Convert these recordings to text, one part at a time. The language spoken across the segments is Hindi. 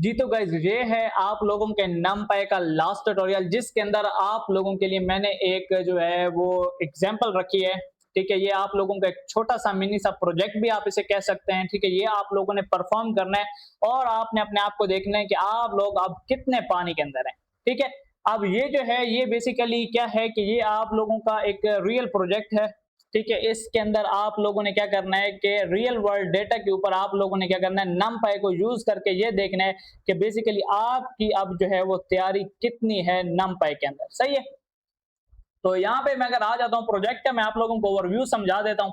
जी तो गाइस ये है आप लोगों के numpy का लास्ट ट्यूटोरियल जिसके अंदर आप लोगों के लिए मैंने एक जो है वो एग्जांपल रखी है। ठीक है, ये आप लोगों का एक छोटा सा मिनी सा प्रोजेक्ट भी आप इसे कह सकते हैं। ठीक है, ये आप लोगों ने परफॉर्म करना है और आपने अपने आप को देखना है कि आप लोग अब कितने पानी के अंदर हैं। ठीक है, अब ये जो है ये बेसिकली क्या है कि ये आप लोगों का एक रियल प्रोजेक्ट है। ठीक है, इसके अंदर आप लोगों ने क्या करना है कि रियल वर्ल्ड डेटा के ऊपर आप लोगों ने क्या करना है, numpy को यूज करके ये देखना है कि बेसिकली आपकी अब जो है वो तैयारी कितनी है numpy के अंदर। सही है, तो यहाँ पे मैं अगर आ जाता हूँ प्रोजेक्ट का, मैं आप लोगों को ओवरव्यू समझा देता हूँ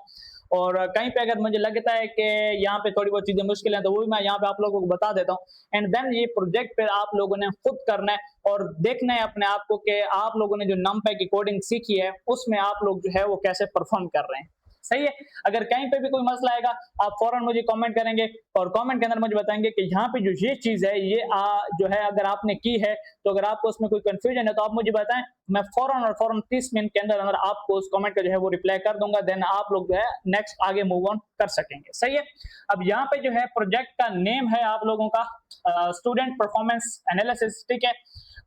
और कहीं पे अगर मुझे लगता है कि यहाँ पे थोड़ी बहुत चीजें मुश्किल हैं तो वो भी मैं यहाँ पे आप लोगों को बता देता हूँ। एंड देन ये प्रोजेक्ट पे आप लोगों ने खुद करना है और देखना है अपने आप को कि आप लोगों ने जो numpy की कोडिंग सीखी है उसमें आप लोग जो है वो कैसे परफॉर्म कर रहे हैं। सही है, अगर कहीं पे भी कोई मसला आएगा आप फौरन मुझे कमेंट करेंगे और कमेंट के अंदर मुझे बताएंगे कि यहाँ पे जो ये चीज है ये जो है अगर आपने की है तो अगर आपको उसमें कोई कंफ्यूजन है तो आप मुझे बताएं। मैं फौरन और फौरन 30 मिनट के अंदर अंदर आपको उस कमेंट का जो है वो रिप्लाई कर दूंगा। देन आप लोग जो है नेक्स्ट आगे मूव ऑन कर सकेंगे। सही है, अब यहाँ पे जो है प्रोजेक्ट का नेम है आप लोगों का स्टूडेंट परफॉर्मेंस एनालिसिस। ठीक है,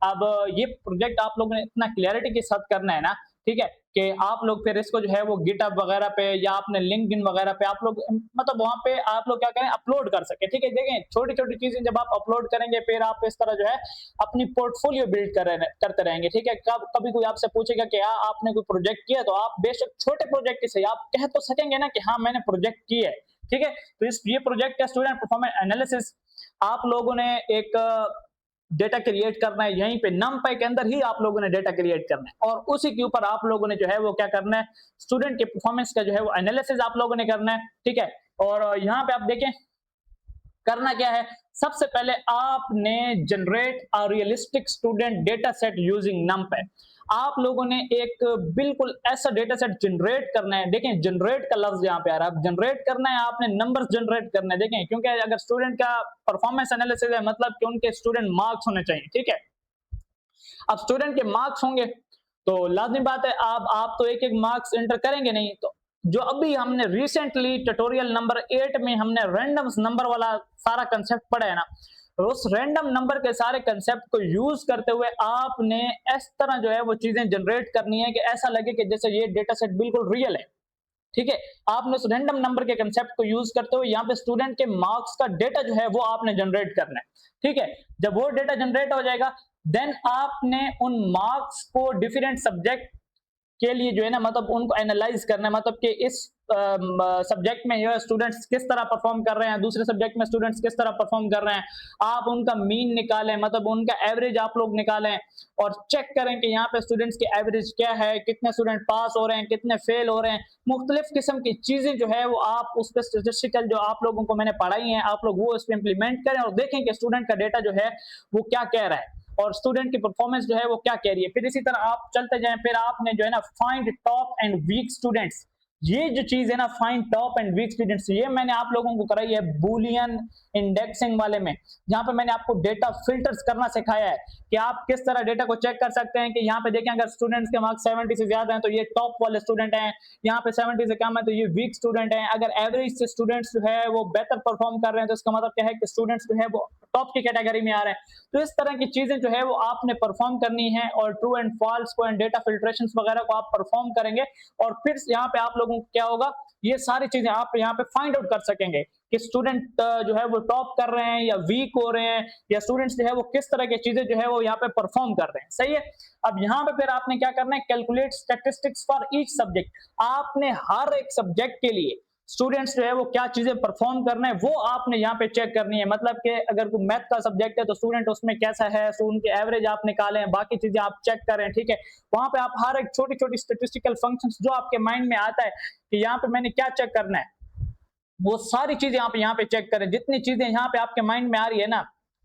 अब ये प्रोजेक्ट आप लोगों ने इतना क्लियरिटी के साथ करना है ना, ठीक है, कि आप लोग फिर इसको जो है वो गिटहब वगैरह पे या अपने लिंक्डइन वगैरह पे आप लोग मतलब वहां पे आप लोग क्या करें अपलोड कर सके। ठीक है, देखें छोटी छोटी चीजें जब आप अपलोड करेंगे फिर आप इस तरह जो है अपनी पोर्टफोलियो बिल्ड करते रहेंगे। ठीक है, कभी कोई आपसे पूछेगा कि यार आपने कोई प्रोजेक्ट किया तो आप बेशक छोटे प्रोजेक्ट से आप कह तो सकेंगे ना कि हाँ मैंने प्रोजेक्ट किया है। ठीक है, तो इस ये प्रोजेक्ट का स्टूडेंट परफॉर्मेंस एनालिसिस आप लोगों ने एक डेटा क्रिएट करना है, यहीं पे numpy के अंदर ही आप लोगों ने डेटा क्रिएट करना है और उसी के ऊपर आप लोगों ने जो है वो क्या करना है, स्टूडेंट के परफॉर्मेंस का जो है वो एनालिसिस आप लोगों ने करना है। ठीक है, और यहाँ पे आप देखें करना क्या है, सबसे पहले आपने generate a realistic student data set using numpy। आप लोगों ने एक बिल्कुल ऐसा डेटा सेट जनरेट करना है। देखें जनरेट का लफ्ज यहाँ पे आ रहा है, जनरेट करना है आपने, नंबर्स जनरेट करने। देखें क्योंकि अगर स्टूडेंट का परफॉर्मेंस एनालिसिस है मतलब कि उनके स्टूडेंट मार्क्स होने चाहिए। ठीक है, अब स्टूडेंट के मार्क्स होंगे तो लाजमी बात है आप तो एक एक मार्क्स एंटर करेंगे नहीं। तो जो अभी हमने रिसेंटली ट्यूटोरियल नंबर 8 में हमने रैंडम नंबर वाला सारा कंसेप्ट पढ़ा है ना, तो उस रैंडम नंबर के सारे कंसेप्ट को यूज करते हुए आपने इस तरह जो है वो चीजें जनरेट करनी है कि ऐसा लगे कि जैसे ये डेटा सेट बिल्कुल रियल है। ठीक है, आपने उस रैंडम नंबर के कंसेप्ट को यूज करते हुए यहाँ पे स्टूडेंट के मार्क्स का डेटा जो है वो आपने जनरेट करना है। ठीक है, जब वो डेटा जनरेट हो जाएगा देन आपने उन मार्क्स को डिफरेंट सब्जेक्ट के लिए जो है ना मतलब उनको एनालाइज करना है, मतलब कि इस सब्जेक्ट में जो स्टूडेंट्स किस तरह परफॉर्म कर रहे हैं, दूसरे सब्जेक्ट में स्टूडेंट्स किस तरह परफॉर्म कर रहे हैं, आप उनका मीन निकालें, मतलब उनका एवरेज आप लोग निकालें और चेक करें कि यहाँ पे स्टूडेंट्स की एवरेज क्या है, कितने स्टूडेंट पास हो रहे हैं, कितने फेल हो रहे हैं। मुख्तलिफ किस्म की चीजें जो है वो आप उस पर स्टेटिस्टिकल जो आप लोगों को मैंने पढ़ाई है आप लोग वो इस पर इंप्लीमेंट करें और देखें कि स्टूडेंट का डेटा जो है वो क्या कह रहा है और स्टूडेंट की परफॉर्मेंस जो है वो क्या कह रही है। फिर इसी तरह आप चलते जाएं, फिर आपने जो है ना find top and weak students, ये जो चीज है ना find top and weak students, ये मैंने आप लोगों को कराई है बूलियन इंडेक्सिंग वाले में, जहां पे मैंने आपको डेटा फिल्टर्स करना सिखाया है कि आप किस तरह डेटा को चेक कर सकते हैं कि यहाँ पे देखें अगर स्टूडेंट्स के मार्क्स 70 से ज्यादा हैं तो ये टॉप वाले स्टूडेंट हैं, यहाँ पे 70 से कम है तो ये वीक स्टूडेंट हैं। अगर एवरेज से स्टूडेंट्स जो है वो बेहतर परफॉर्म कर रहे हैं तो इसका मतलब क्या है कि स्टूडेंट्स जो है वो टॉप की कैटेगरी में आ रहे हैं। तो इस तरह की चीजें जो है वो आपने परफॉर्म करनी है और ट्रू एंड फॉल्स को एंड डेटा फिल्ट्रेशन वगैरह को आप परफॉर्म करेंगे और फिर यहाँ पे आप लोगों को क्या होगा, ये सारी चीजें आप यहाँ पे फाइंड आउट कर सकेंगे कि स्टूडेंट जो है वो टॉप कर रहे हैं या वीक हो रहे हैं या स्टूडेंट्स जो है वो किस तरह की चीजें जो है वो यहाँ पे परफॉर्म कर रहे हैं। सही है, अब यहाँ पे फिर आपने क्या करना है, calculate statistics for each subject. आपने हर एक सब्जेक्ट के लिए स्टूडेंट्स जो है वो क्या चीजें परफॉर्म करना है वो आपने यहाँ पे चेक करनी है। मतलब कि अगर कोई मैथ का सब्जेक्ट है तो स्टूडेंट उसमें कैसा है, तो उनके एवरेज आप निकालें, बाकी चीजें आप चेक करें। ठीक है, वहां पे आप हर एक छोटी छोटी स्टेटिस्टिकल फंक्शंस जो आपके माइंड में आता है कि यहाँ पे मैंने क्या चेक करना है वो सारी चीजें आप यहाँ पे चेक करें। जितनी चीजें यहाँ पे आपके माइंड में आ रही है ना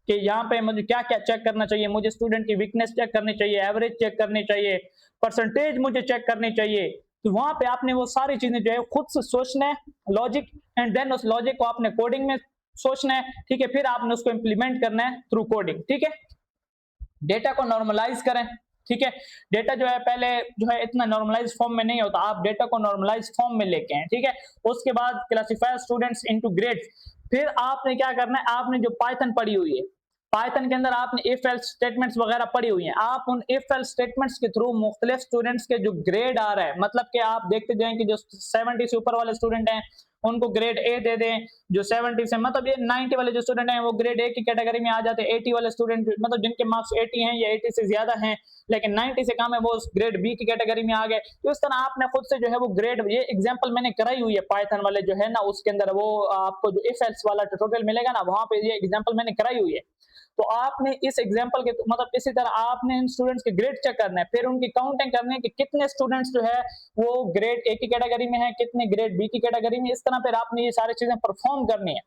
कि यहाँ पे मुझे क्या क्या चेक करना चाहिए, मुझे स्टूडेंट की वीकनेस चेक करनी चाहिए, एवरेज चेक करनी चाहिए, परसेंटेज मुझे चेक करनी चाहिए, तो वहां पे आपने वो सारी चीजें जो है खुद से सोचना है लॉजिक, एंड देन उस लॉजिक को आपने कोडिंग में सोचना है। ठीक है, फिर आपने उसको इंप्लीमेंट करना है थ्रू कोडिंग। ठीक है, डेटा को नॉर्मलाइज करें। ठीक है, डेटा जो है पहले जो है इतना नॉर्मलाइज फॉर्म में नहीं होता, आप डेटा को नॉर्मलाइज फॉर्म में लेके हैं। ठीक है, उसके बाद क्लासिफाई स्टूडेंट्स इनटू ग्रेड्स। फिर आपने क्या करना है, आपने जो पाइथन पढ़ी हुई है पाइथन के अंदर आपने इफ एल्स स्टेटमेंट्स वगैरह पढ़ी हुई हैं। आप उन इफ एल्स स्टेटमेंट्स के थ्रू मुख्तलिफ स्टूडेंट्स के जो ग्रेड आ रहा है, मतलब कि आप देखते जाएं कि जो 70 से ऊपर वाले स्टूडेंट हैं उनको ग्रेड ए दे दें, जो 70 से मतलब ये 90 वाले जो स्टूडेंट हैं वो ग्रेड ए की कैटेगरी में आ जाते हैं। 80 वाले स्टूडेंट मतलब जिनके मार्क्स 80 हैं या 80 से ज्यादा हैं लेकिन 90 से कम है वो ग्रेड बी की कैटेगरी में आ गए। तो इस तरह आपने खुद से जो है वो ग्रेड, ये एग्जांपल मैंने कराई हुई है पाइथन वाले जो है ना उसके अंदर, वो आपको जो इफ एल्स वाला ट्यूटोरियल मिलेगा ना वहां पे ये एग्जांपल मैंने कराई हुई है। तो आपने इस एग्जांपल के मतलब इसी तरह आपने इन स्टूडेंट्स के ग्रेड चेक करना है, फिर उनकी काउंटिंग करनी है कि कितने स्टूडेंट्स जो है वो ग्रेड ए की कैटेगरी में है, कितने ग्रेड बी की कैटेगरी में। इस तरह फिर आपने ये सारी चीजें परफॉर्म करनी है।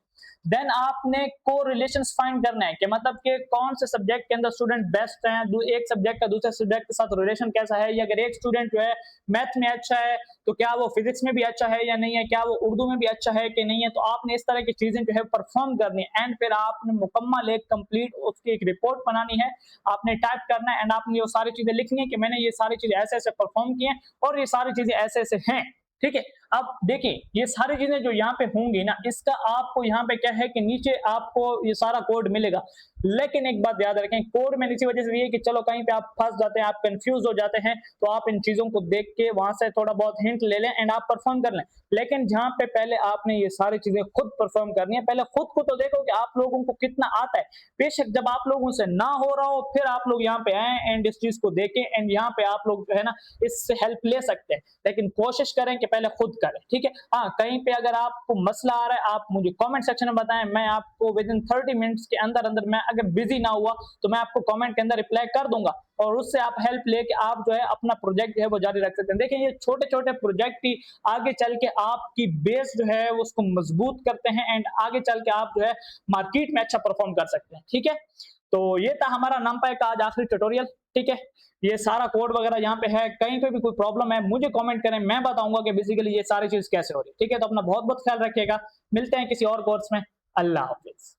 देन आपने कोरिलेशंस फाइंड करना है कि मतलब कि कौन से सब्जेक्ट के अंदर स्टूडेंट बेस्ट हैं, एक सब्जेक्ट का दूसरे सब्जेक्ट के साथ रिलेशन कैसा है, या अगर एक स्टूडेंट जो है मैथ में अच्छा है तो क्या वो फिजिक्स में भी अच्छा है या नहीं है, क्या वो उर्दू में भी अच्छा है कि नहीं है। तो आपने इस तरह की चीजें जो है परफॉर्म करनी है एंड फिर आपने मुकम्मल एक कंप्लीट उसकी एक रिपोर्ट बनानी है, आपने टाइप करना है एंड आपने वो सारी चीजें लिखनी है कि मैंने ये सारी चीजें ऐसे ऐसे परफॉर्म की हैं और ये सारी चीजें ऐसे ऐसे हैं। ठीक है, अब देखिए ये सारी चीजें जो यहाँ पे होंगी ना, इसका आपको यहाँ पे क्या है कि नीचे आपको ये सारा कोड मिलेगा। लेकिन एक बात याद रखें, कोड में इसी वजह से ये है कि चलो कहीं पे आप फंस जाते हैं, आप कंफ्यूज हो जाते हैं, तो आप इन चीजों को देख के वहां से थोड़ा बहुत हिंट ले लें एंड आप परफॉर्म कर लें। लेकिन जहां पे पहले आपने ये सारी चीजें खुद परफॉर्म करनी है, पहले खुद को तो देखो कि आप लोगों को कितना आता है। बेशक जब आप लोगों से ना हो रहा हो फिर आप लोग यहाँ पे आए एंड इस चीज को देखें एंड यहाँ पे आप लोग जो है ना इससे हेल्प ले सकते हैं, लेकिन कोशिश करें कि पहले खुद करें। ठीक है, हाँ कहीं पे अगर आपको मसला आ रहा है आप मुझे कमेंट सेक्शन में बताएं, मैं आपको विद इन 30 मिनट्स के अंदर अंदर, मैं अगर बिजी ना हुआ तो मैं आपको कमेंट के अंदर रिप्लाई कर दूंगा और उससे आप हेल्प लेके आप जो है अपना प्रोजेक्ट जो है वो जारी रख सकते हैं। देखिए ये छोटे छोटे प्रोजेक्ट ही आगे चल के आपकी बेस जो है उसको मजबूत करते हैं एंड आगे चल के आप जो है मार्केट में अच्छा परफॉर्म कर सकते हैं। ठीक है, तो ये था हमारा numpy का आज आखिरी ट्यूटोरियल। ठीक है, ये सारा कोड वगैरह यहाँ पे है, कहीं पे भी कोई प्रॉब्लम है मुझे कमेंट करें, मैं बताऊंगा कि बेसिकली ये सारी चीज कैसे हो रही है। ठीक है, तो अपना बहुत बहुत ख्याल रखिएगा, मिलते हैं किसी और कोर्स में। अल्लाह हाफिज।